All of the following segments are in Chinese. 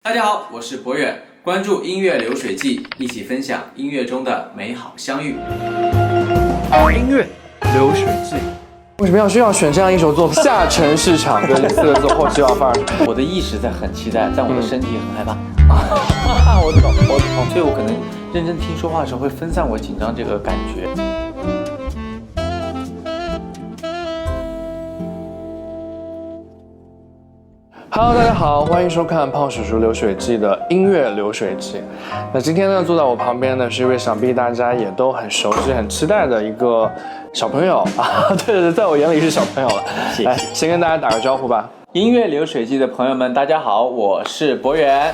大家好，我是博远，关注音乐流水记，一起分享音乐中的美好相遇。音乐流水记，为什么需要选这样一首作品？下沉市场这4个字后期要范儿。我的意识在很期待，但我的身体很害怕。我懂，所以我可能认真听说话的时候会分散我紧张这个感觉。Hello， 大家好，欢迎收看胖叔叔流水记的音乐流水记。那今天呢，坐在我旁边呢是一位想必大家也都很熟悉、很期待的一个小朋友啊。对，在我眼里是小朋友了。谢谢。来，先跟大家打个招呼吧。音乐流水记的朋友们，大家好，我是博远。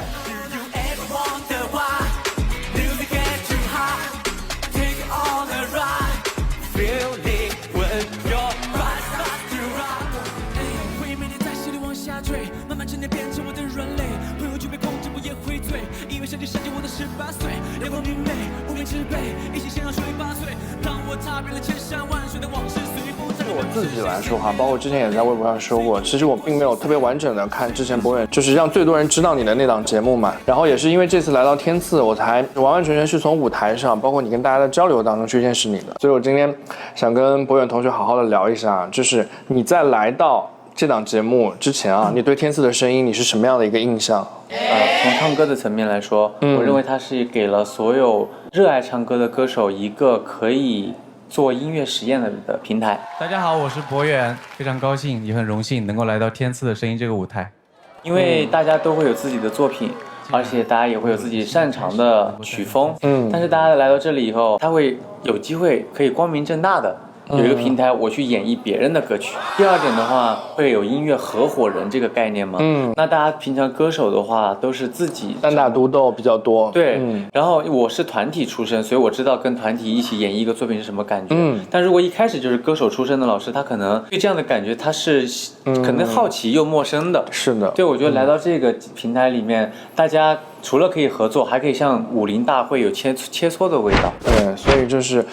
我自己来说哈，包括之前也在微博上说过，其实我并没有特别完整的看之前博远就是让最多人知道你的那档节目嘛。然后也是因为这次来到天赐，我才完完全全是从舞台上，包括你跟大家的交流当中去认识你的。所以我今天想跟博远同学好好的聊一下，就是你在来到这档节目之前啊，你对天赐的声音你是什么样的一个印象？从唱歌的层面来说，我认为它是给了所有热爱唱歌的歌手一个可以做音乐实验的平台。大家好，我是博远，非常高兴也很荣幸能够来到天赐的声音这个舞台。因为大家都会有自己的作品，而且大家也会有自己擅长的曲风，但是大家来到这里以后，他会有机会可以光明正大的有一个平台，我去演绎别人的歌曲。第二点的话，会有音乐合伙人这个概念嘛。那大家平常歌手的话，都是自己单打独斗比较多。对，然后我是团体出身，所以我知道跟团体一起演绎一个作品是什么感觉。但如果一开始就是歌手出身的老师，他可能对这样的感觉他是可能好奇又陌生的。是的。对，我觉得来到这个平台里面，大家除了可以合作，还可以像武林大会有切磋的味道。对，所以就是，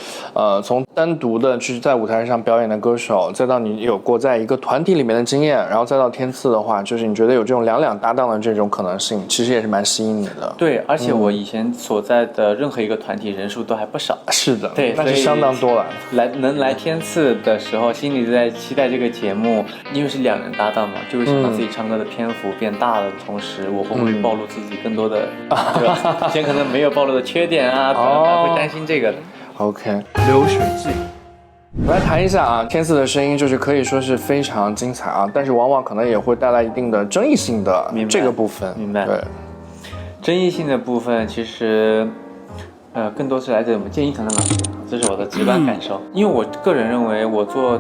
从单独的去在舞台上表演的歌手，再到你有过在一个团体里面的经验，然后再到天赐的话，就是你觉得有这种两搭档的这种可能性，其实也是蛮吸引你的。对，而且我以前所在的任何一个团体人数都还不少。是的，对，那是相当多了。能来天赐的时候，心里在期待这个节目，因为是2人搭档嘛，就会想到自己唱歌的篇幅变大了的同时，我会不会暴露自己更多的，以前可能没有暴露的缺点啊，会担心这个的。OK， 流水记。我来谈一下啊，天赐的声音就是可以说是非常精彩啊，但是往往可能也会带来一定的争议性的这个部分。明白。对，争议性的部分其实，更多是来自我们建议团的老师，这是我的直观感受。因为我个人认为，我做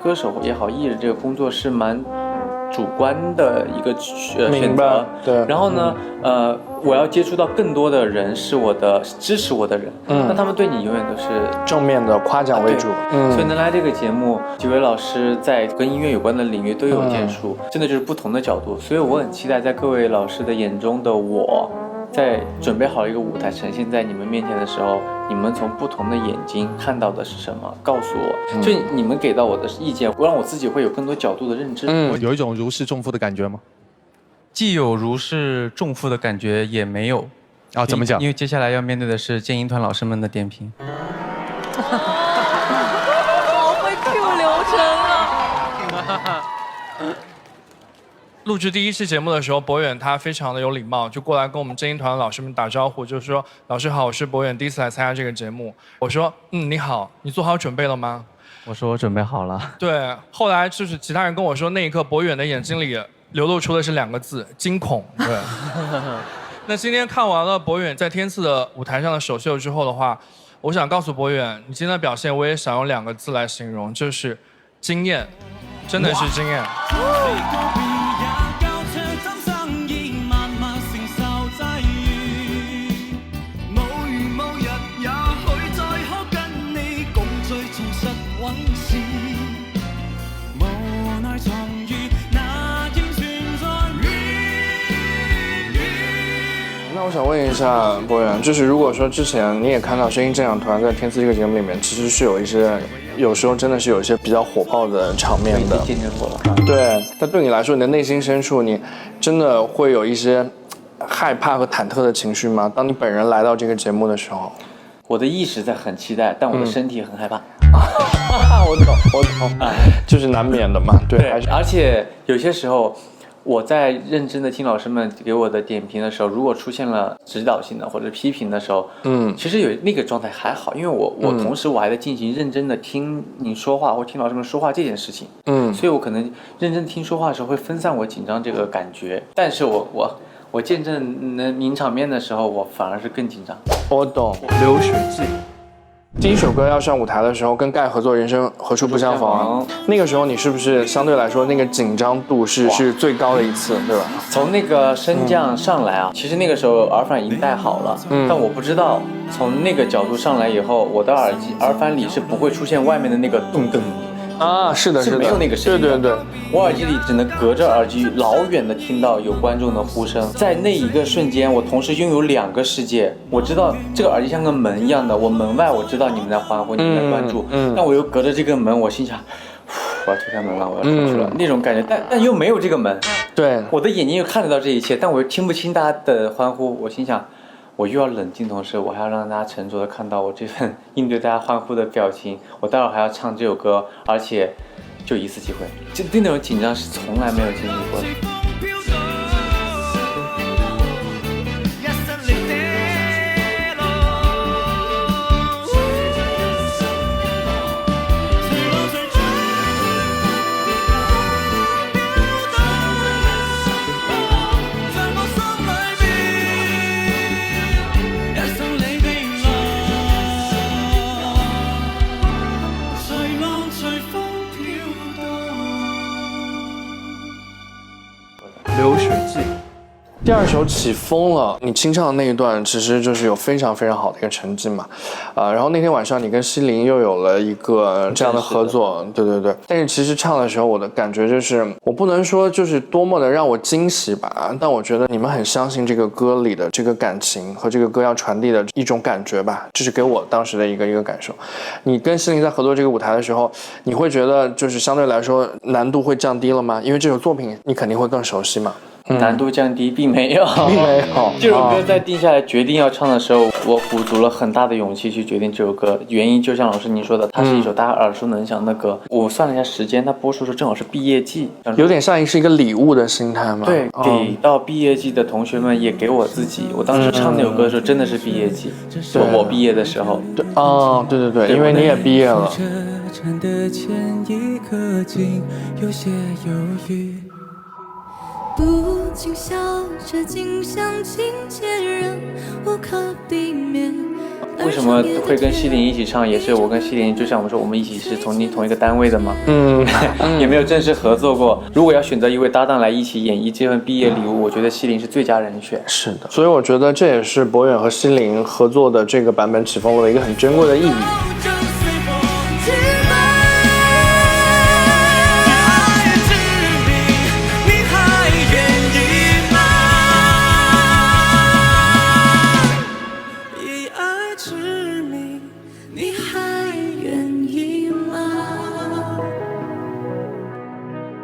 歌手也好，艺人这个工作是蛮主观的一个选择。对。然后呢，我要接触到更多的人，是我的支持我的人。那他们对你永远都是正面的夸奖为主。所以能来这个节目，几位老师在跟音乐有关的领域都有建树，真的就是不同的角度。所以我很期待在各位老师的眼中的我，在准备好一个舞台呈现在你们面前的时候，你们从不同的眼睛看到的是什么？告诉我，就你们给到我的意见，让我自己会有更多角度的认知。有一种如释重负的感觉吗？既有如释重负的感觉，也没有。怎么讲？因为接下来要面对的是建音团老师们的点评。好会 Q 流程啊！录制第一期节目的时候，博远他非常的有礼貌，就过来跟我们建音团的老师们打招呼，就是说：“老师好，我是博远，第一次来参加这个节目。”我说：“你好，你做好准备了吗？”我说：“我准备好了。”对，后来就是其他人跟我说，那一刻博远的眼睛里流露出的是2个字：惊恐。对。那今天看完了博远在天赐的舞台上的首秀之后的话，我想告诉博远，你今天的表现我也想用2个字来形容，就是惊艳，真的是惊艳。那我想问一下博远，就是如果说之前你也看到声音这样团在天赐这个节目里面，其实是有一些有时候真的是有一些比较火爆的场面的。见证过了。对，但对你来说，你的内心深处，你真的会有一些害怕和忐忑的情绪吗？当你本人来到这个节目的时候，我的意识在很期待，但我的身体很害怕。我懂，就是难免的嘛。对，而且有些时候。我在认真的听老师们给我的点评的时候，如果出现了指导性的或者批评的时候，其实有那个状态还好，因为我同时我还在进行认真的听你说话或听老师们说话这件事情，所以我可能认真听说话的时候会分散我紧张这个感觉，但是我见证能名场面的时候，我反而是更紧张。我懂，流水记。第一首歌要上舞台的时候，跟盖合作《人生何处不相逢》，那个时候你是不是相对来说那个紧张度是最高的一次，对吧？从那个升降上来啊，其实那个时候耳返已经戴好了，但我不知道从那个角度上来以后，我的耳返里是不会出现外面的那个咚咚。是的，没有那个声音。对，我耳机里只能隔着耳机老远的听到有观众的呼声，在那一个瞬间，我同时拥有2个世界。我知道这个耳机像个门一样的，我门外我知道你们在欢呼，你们在关注，但我又隔着这个门，我心想，我要推开门了，我要出去了，那种感觉，但又没有这个门。对，我的眼睛又看得到这一切，但我又听不清大家的欢呼，我心想。我又要冷静，同时我还要让大家沉着的看到我这份应对大家欢呼的表情。我待会儿还要唱这首歌，而且就一次机会，就对那种紧张是从来没有经历过的。流水记。第2首起风了，你清唱的那一段其实就是有非常非常好的一个成绩嘛，然后那天晚上你跟西林又有了一个这样的合作，对，但是其实唱的时候我的感觉就是，我不能说就是多么的让我惊喜吧，但我觉得你们很相信这个歌里的这个感情和这个歌要传递的一种感觉吧，这是给我当时的一个感受。你跟西林在合作这个舞台的时候，你会觉得就是相对来说难度会降低了吗？因为这首作品你肯定会更熟悉嘛。难度降低并没有，这首歌在定下来决定要唱的时候，我鼓足了很大的勇气去决定这首歌。原因就像老师您说的，它是一首大家耳熟能详的歌。我算了一下时间，它播出的时候正好是毕业季，有点像是一个礼物的心态嘛。对，给到毕业季的同学们，也给我自己。我当时唱那首歌的时候，真的是毕业季，我毕业的时候。对，因为你也毕业了。不禁笑着，竟像情节人无可避免。为什么会跟西林一起唱？也是我跟西林，就像我们说，我们一起是同一个单位的嘛，也没有正式合作过。如果要选择一位搭档来一起演绎这份毕业礼物，我觉得西林是最佳人选。是的，所以我觉得这也是博远和西林合作的这个版本起风了的一个很珍贵的意义。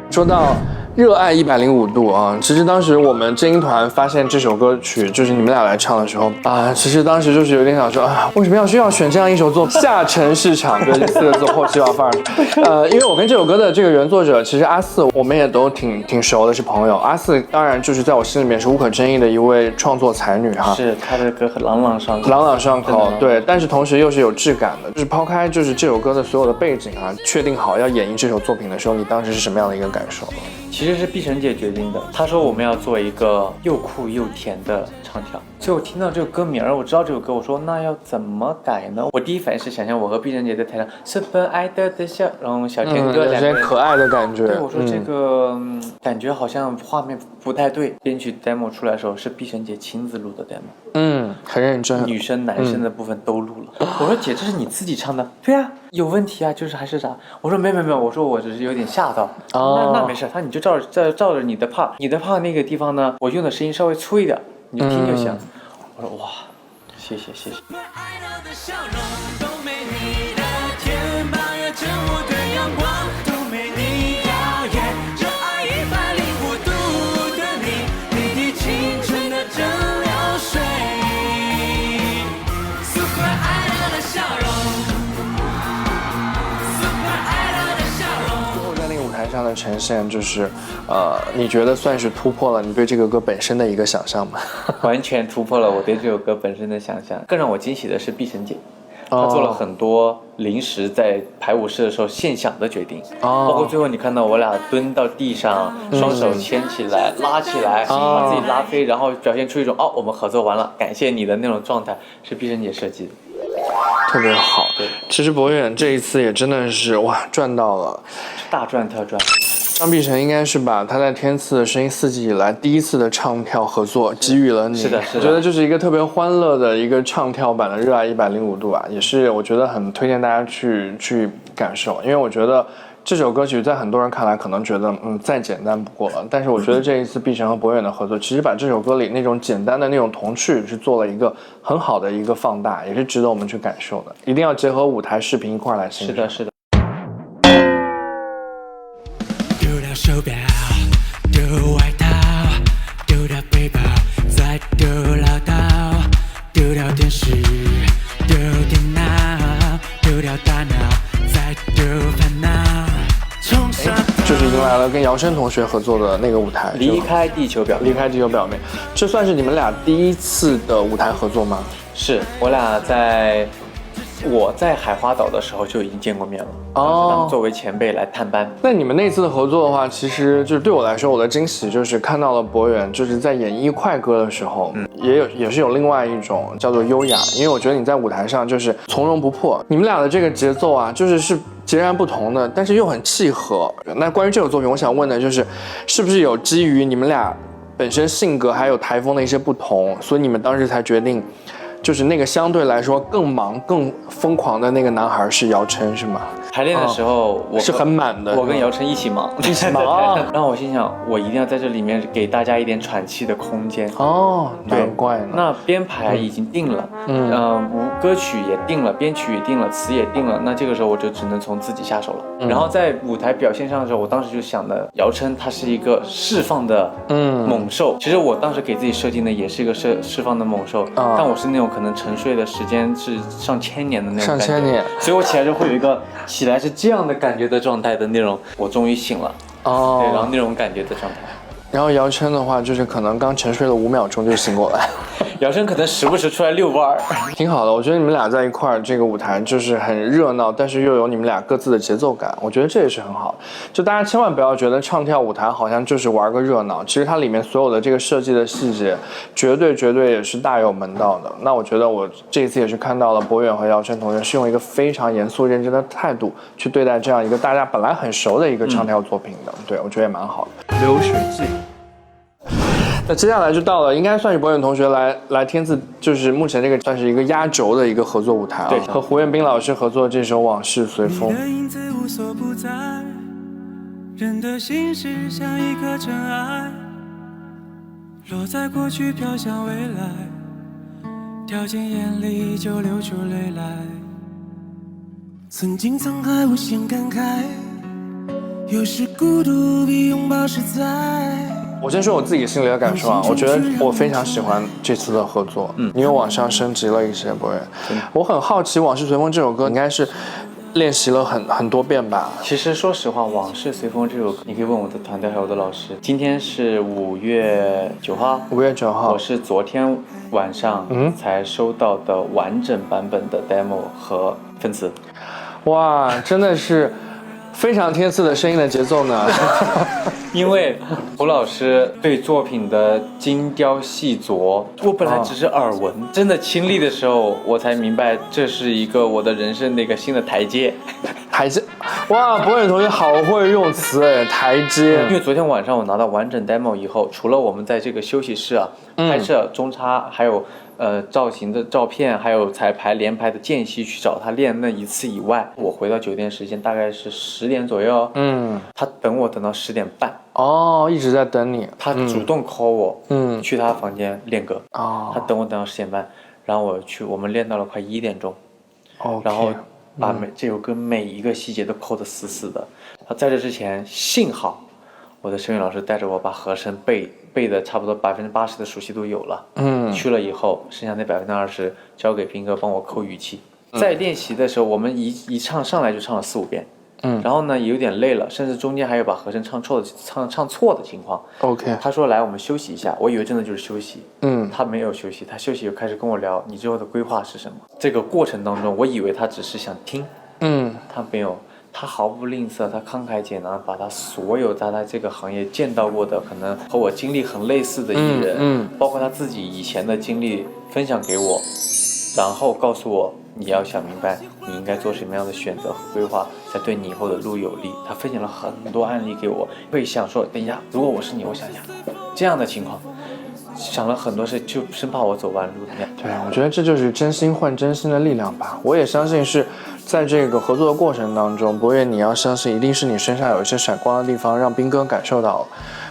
说到热爱105度啊，其实当时我们真音团发现这首歌曲就是你们俩来唱的时候其实当时就是有点想说为什么需要选这样一首作品？下沉市场，对，这4个字后期要范儿。因为我跟这首歌的这个原作者其实阿四，我们也都挺熟的，是朋友。阿四当然就是在我心里面是无可争议的一位创作才女哈，是她的歌很朗朗上口，对，但是同时又是有质感的。就是抛开就是这首歌的所有的背景确定好要演绎这首作品的时候，你当时是什么样的一个感受？其实是碧晨姐决定的，她说我们要做一个又酷又甜的唱跳。所以我听到这个歌名，我知道这首歌，我说那要怎么改呢？我第一反应是想象我和碧晨姐在台上，super爱的笑容，小甜歌两个人可爱的感觉。对，我说这个感觉好像画面不太对。编曲 demo 出来的时候是碧晨姐亲自录的 demo，很认真，女生男生的部分都录了。我说姐，这是你自己唱的？对啊，有问题啊，就是还是啥？我说没有，我说我只是有点吓到。那没事，你就照着你的 part 那个地方呢，我用的声音稍微粗一点，你就听就行。我说哇，谢谢。热爱105度的你，你的青春的真呈现，就是你觉得算是突破了你对这个歌本身的一个想象吗？完全突破了我对这首歌本身的想象。更让我惊喜的是碧晨姐。她做了很多临时在排舞室的时候现想的决定，包括最后你看到我俩蹲到地上，双手牵起来、拉起来，把自己拉飞，然后表现出一种我们合作完了，感谢你的那种状态，是碧晨姐设计的，特别好。对，其实博远这一次也真的是赚到了，大赚特赚。张碧晨应该是把他在天赐的声音4季以来第一次的唱跳合作给予了你，是的，我觉得这是一个特别欢乐的一个唱跳版的《热爱105度》也是我觉得很推荐大家去感受，因为我觉得这首歌曲在很多人看来可能觉得再简单不过了，但是我觉得这一次碧晨和博远的合作，其实把这首歌里那种简单的那种童趣是做了一个很好的一个放大，也是值得我们去感受的，一定要结合舞台视频一块来欣赏。是的，是的。丢掉手表，丢外套，丢掉背包，再丢唠叨，丢掉电视，丢电脑，丢掉大脑，再丢烦恼。就是迎来了跟姚琛同学合作的那个舞台，离开地球表面，离开地球表面，这算是你们俩第一次的舞台合作吗？是我俩我在海花岛的时候就已经见过面了，他们作为前辈来探班。那你们那次的合作的话，其实就是对我来说，我的惊喜就是看到了博远就是在演绎快歌的时候，也是有另外一种叫做优雅，因为我觉得你在舞台上就是从容不迫，你们俩的这个节奏是截然不同的，但是又很契合。那关于这首作品，我想问的就是，是不是有基于你们俩本身性格还有台风的一些不同，所以你们当时才决定？就是那个相对来说更忙、更疯狂的那个男孩是姚琛，是吗？排练的时候，我是很满的。我跟姚琛一起忙，一起忙。然后我心想，我一定要在这里面给大家一点喘气的空间。难怪呢。那编排已经定了，歌曲也定了，编曲也定了，词也定了。那这个时候我就只能从自己下手了。然后在舞台表现上的时候，我当时就想的，姚琛他是一个释放的猛兽。其实我当时给自己设定的也是一个释放的猛兽，但我是那种可能沉睡的时间是上千年的那种感觉，上千年，所以我起来就会有一个起来是这样的感觉的状态的那种，我终于醒了，对，然后那种感觉的状态。然后姚琛的话，就是可能刚沉睡了5秒钟就醒过来，姚琛可能时不时出来遛弯，挺好的。我觉得你们俩在一块儿，这个舞台就是很热闹，但是又有你们俩各自的节奏感，我觉得这也是很好。就大家千万不要觉得唱跳舞台好像就是玩个热闹，其实它里面所有的这个设计的细节，绝对也是大有门道的。那我觉得我这一次也是看到了博远和姚琛同学是用一个非常严肃认真的态度去对待这样一个大家本来很熟的一个唱跳作品的，对，我觉得也蛮好的。流水记。那接下来就到了，应该算是博远同学来天赐，就是目前这个算是一个压轴的一个合作舞台啊。对，和胡彦斌老师合作这首《往事随风》。你的影子无所不在，人的心事像一颗尘埃，落在过去飘向未来，掉进眼里就流出泪来。曾经沧海无限感慨，有时孤独比拥抱实在。我先说我自己心里的感受啊，我觉得我非常喜欢这次的合作，因为往上升级了一些。博远，我很好奇《往事随风》这首歌应该是练习了很多遍吧？其实说实话，《往事随风》这首歌，你可以问我的团队还有我的老师。今天是5月9号，5月9号，我是昨天晚上才收到的完整版本的 demo 和分词。哇，真的是非常天赐的声音的节奏呢。因为胡老师对作品的精雕细琢，我本来只是耳闻，真的亲历的时候，我才明白这是一个我的人生的一个新的台阶。台阶，哇，博远同学好会用词哎，台阶。因为昨天晚上我拿到完整 demo 以后，除了我们在这个休息室拍摄中插，还有造型的照片，还有彩排连排的间隙去找他练那一次以外，我回到酒店时间大概是10点左右，他等我等到10点半。一直在等你。他主动 call 我，去他房间练歌。他等我等到10点半，然后我们练到了快1点钟，然后把这首歌每一个细节都扣得死死的。在这之前，幸好我的声乐老师带着我把和声背的差不多80%的熟悉度有了。去了以后，剩下那20%交给斌哥帮我扣语气。在练习的时候，我们一唱上来就唱了4-5遍。然后呢也有点累了，甚至中间还有把和声唱错的情况。OK， 他说来我们休息一下，我以为真的就是休息。他没有休息，他休息又开始跟我聊你之后的规划是什么。这个过程当中，我以为他只是想听，他没有。他毫不吝啬，他慷慨解囊，把他所有在他这个行业见到过的可能和我经历很类似的艺人，包括他自己以前的经历分享给我，然后告诉我你要想明白你应该做什么样的选择和规划，才对你以后的路有利。他分享了很多案例给我，会想说等一下，如果我是你，我想想这样的情况，想了很多事，就生怕我走弯路。对，我觉得这就是真心换真心的力量吧。我也相信是在这个合作的过程当中，博远你要相信一定是你身上有一些闪光的地方让斌哥感受到了，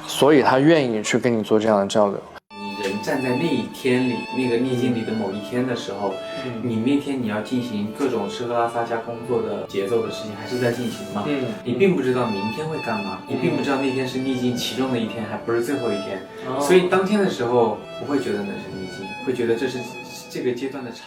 所以他愿意去跟你做这样的交流。你人站在那一天里，那个逆境里的某一天的时候，你那天你要进行各种吃喝拉撒加工作的节奏的事情还是在进行吗？你并不知道明天会干嘛，你并不知道那天是逆境其中的一天，还不是最后一天，所以当天的时候不会觉得那是逆境，会觉得这是这个阶段的长。